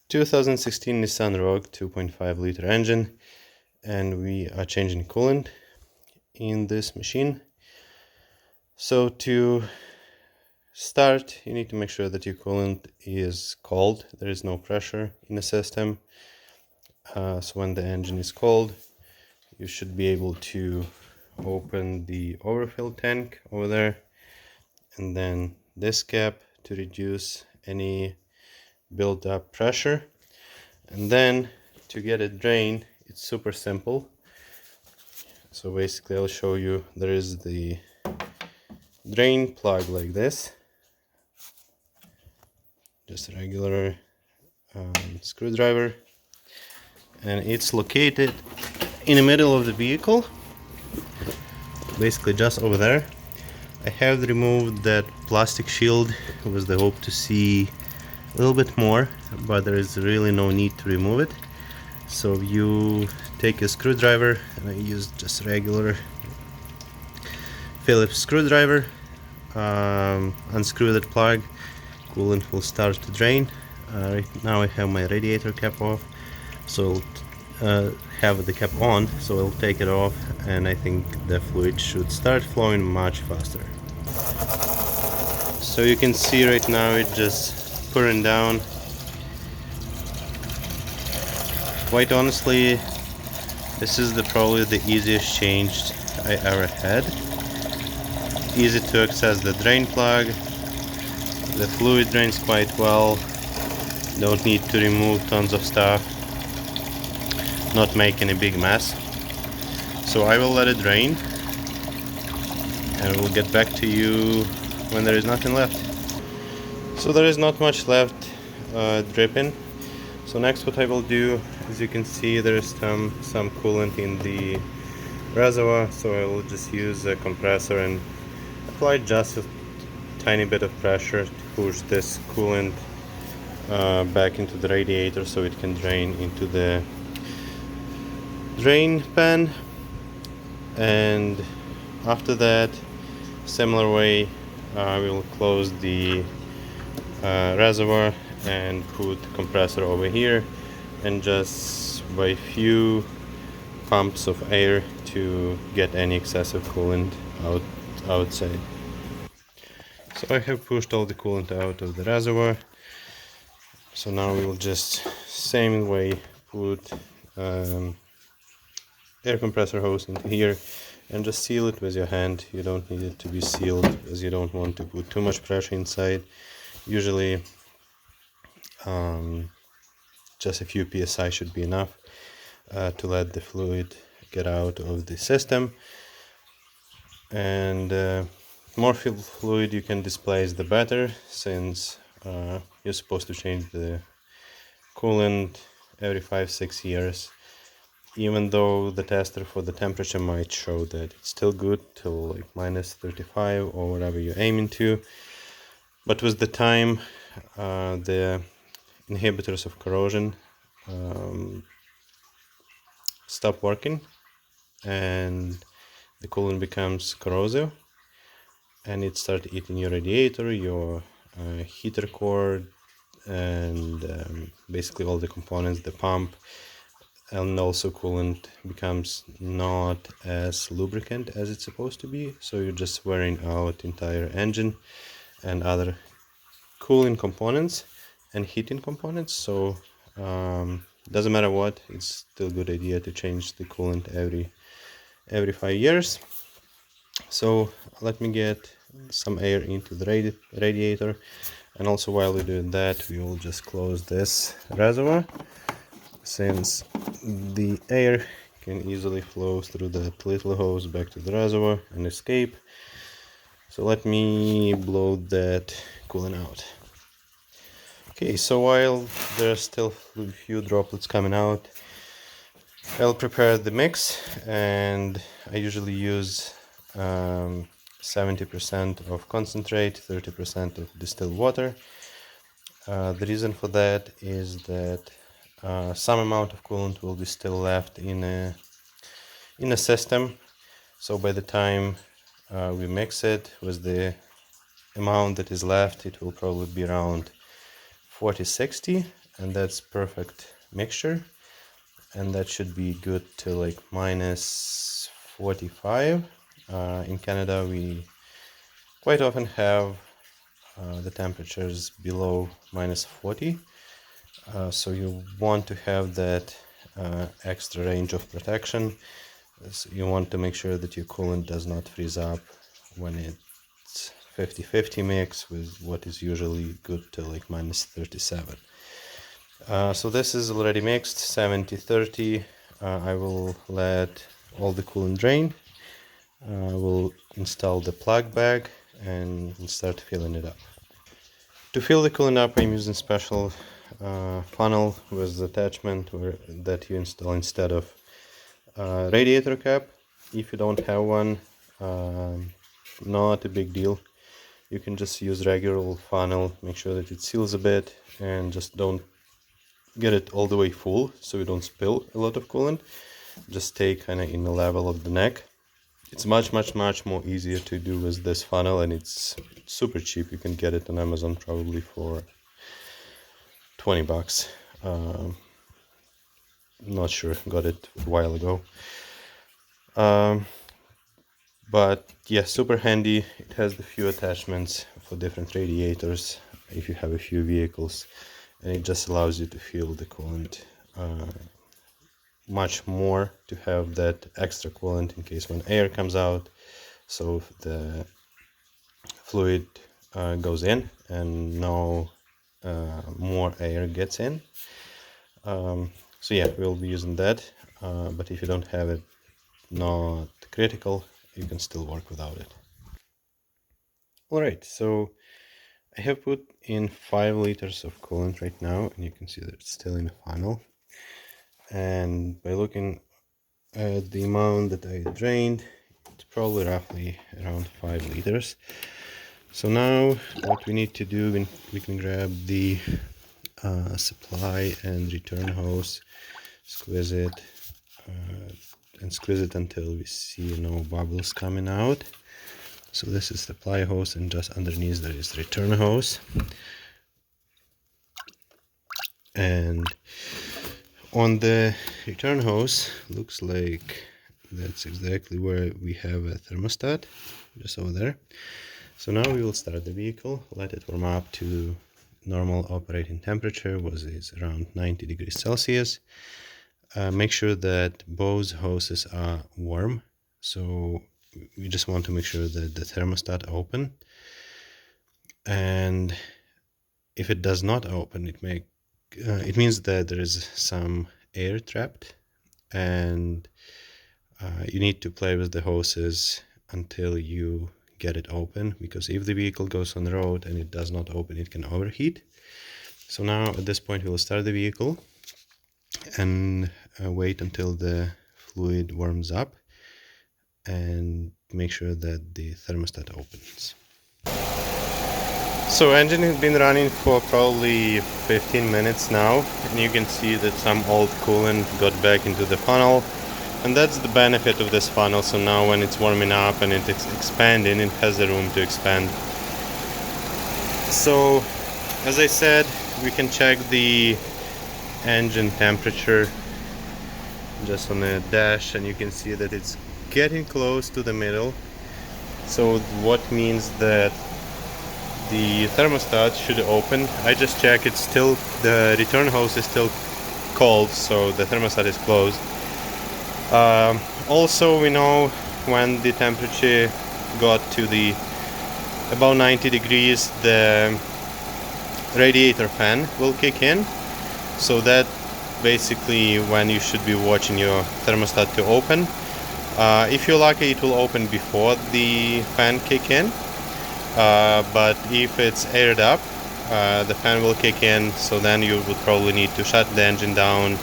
2016 Nissan Rogue 2.5 liter engine, and we are changing coolant in this machine. So to start, you need to make sure that your coolant is cold. There is no pressure in the system. So when the engine is cold, you should be able to open the overfill tank over there, and then this cap to reduce any built up pressure. And then to get it drained, it's super simple. So basically I'll show you. There is the drain plug like this, just a regular screwdriver, and it's located in the middle of the vehicle, basically just over there. I have removed that plastic shield with the hope to see a little bit more, but there is really no need to remove it. So you take a screwdriver, and I use just regular Phillips screwdriver, unscrew that plug, coolant will start to drain. Right now I have my radiator cap off, so I'll have the cap on, so I'll take it off, and I think the fluid should start flowing much faster. So you can see right now it just pouring down. Quite honestly, this is probably the easiest change I ever had. Easy to access the drain plug. The fluid drains quite well. Don't need to remove tons of stuff. Not make any big mess. So I will let it drain, and we'll get back to you when there is nothing left. So there is not much left dripping. So next what I will do, as you can see, there is some coolant in the reservoir, so I will just use a compressor and apply just a tiny bit of pressure to push this coolant back into the radiator so it can drain into the drain pan. And after that, similar way, we will close the reservoir and put the compressor over here, and just by few pumps of air to get any excessive coolant outside. So I have pushed all the coolant out of the reservoir. So now we will just same way put air compressor hose into here and just seal it with your hand. You don't need it to be sealed, as you don't want to put too much pressure inside. Usually just a few psi should be enough to let the fluid get out of the system. And more fluid you can displace, the better, since you're supposed to change the coolant every 5-6 years. Even though the tester for the temperature might show that it's still good till like -35 or whatever you're aiming to, but with the time the inhibitors of corrosion stop working, and the coolant becomes corrosive, and it starts eating your radiator, your heater cord, and basically all the components, the pump. And also coolant becomes not as lubricant as it's supposed to be, so you're just wearing out entire engine and other cooling components and heating components. So doesn't matter what, it's still a good idea to change the coolant every 5 years. So let me get some air into the radiator, and also while we're doing that, we will just close this reservoir, since the air can easily flow through that little hose back to the reservoir and escape. So let me blow that coolant out. Okay, so while there's still a few droplets coming out, I'll prepare the mix, and I usually use 70% of concentrate, 30% of distilled water. The reason for that is that some amount of coolant will be still left in a system. So by the time we mix it with the amount that is left, it will probably be around 40-60, and that's perfect mixture, and that should be good to like minus 45. In Canada we quite often have the temperatures below minus 40, so you want to have that extra range of protection. So you want to make sure that your coolant does not freeze up when it's 50-50 mix with what is usually good to like minus 37. So this is already mixed 70-30. I will let all the coolant drain. We'll install the plug bag and we'll start filling it up. To fill the coolant up, I'm using special funnel with attachment that you install instead of radiator cap. If you don't have one, not a big deal. You can just use regular funnel, make sure that it seals a bit, and just don't get it all the way full so you don't spill a lot of coolant. Just stay kind of in the level of the neck. It's much more easier to do with this funnel, and it's super cheap. You can get it on Amazon probably for 20 bucks. Not sure, got it a while ago. But yeah, super handy. It has a few attachments for different radiators if you have a few vehicles, and it just allows you to fill the coolant much more, to have that extra coolant in case when air comes out, so the fluid goes in and no more air gets in. So yeah, we'll be using that, but if you don't have it, not critical, you can still work without it. Alright, so I have put in 5 liters of coolant right now, and you can see that it's still in the funnel. And by looking at the amount that I drained, it's probably roughly around 5 liters. So now what we need to do, we can grab the supply and return hose, squeeze it, and squeeze it until we see no bubbles coming out. So this is supply hose, and just underneath there is return hose. And on the return hose, looks like that's exactly where we have a thermostat, just over there. So now we will start the vehicle, let it warm up to normal operating temperature, which is around 90 degrees Celsius. Make sure that both hoses are warm. So we just want to make sure that the thermostat open. And if it does not open, it means that there is some air trapped, and you need to play with the hoses until you get it open, because if the vehicle goes on the road and it does not open, it can overheat. So now at this point we will start the vehicle and wait until the fluid warms up and make sure that the thermostat opens. So engine has been running for probably 15 minutes now, and you can see that some old coolant got back into the funnel, and that's the benefit of this funnel. So now when it's warming up and it's expanding, it has the room to expand. So as I said, we can check the engine temperature just on the dash, and you can see that it's getting close to the middle. So what means that the thermostat should open. I just checked, it's still, the return hose is still cold, so the thermostat is closed. Also, we know when the temperature got to the about 90 degrees, the radiator fan will kick in. So that basically when you should be watching your thermostat to open. If you're lucky, it will open before the fan kick in. But if it's aired up, the fan will kick in, so then you would probably need to shut the engine down,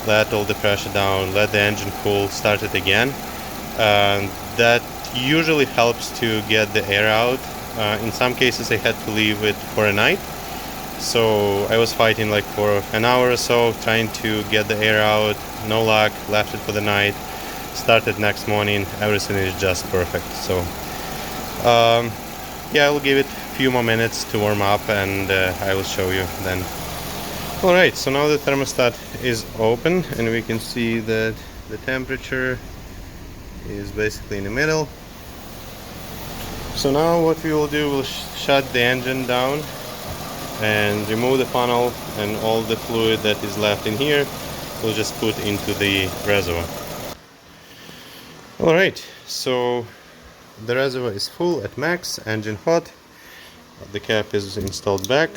let all the pressure down, let the engine cool, start it again. That usually helps to get the air out. In some cases I had to leave it for a night, so I was fighting like for an hour or so trying to get the air out. No luck, left it for the night, started next morning, everything is just perfect. So yeah, I'll give it a few more minutes to warm up, and I will show you then. Alright, so now the thermostat is open and we can see that the temperature is basically in the middle. So now what we will do, we'll shut the engine down and remove the funnel, and all the fluid that is left in here we'll just put into the reservoir. Alright, so the reservoir is full at max, engine hot, the cap is installed back.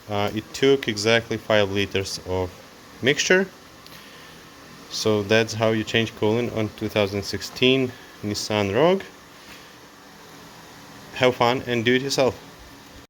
It took exactly 5 liters of mixture. So that's how you change coolant on 2016 Nissan Rogue. Have fun and do it yourself.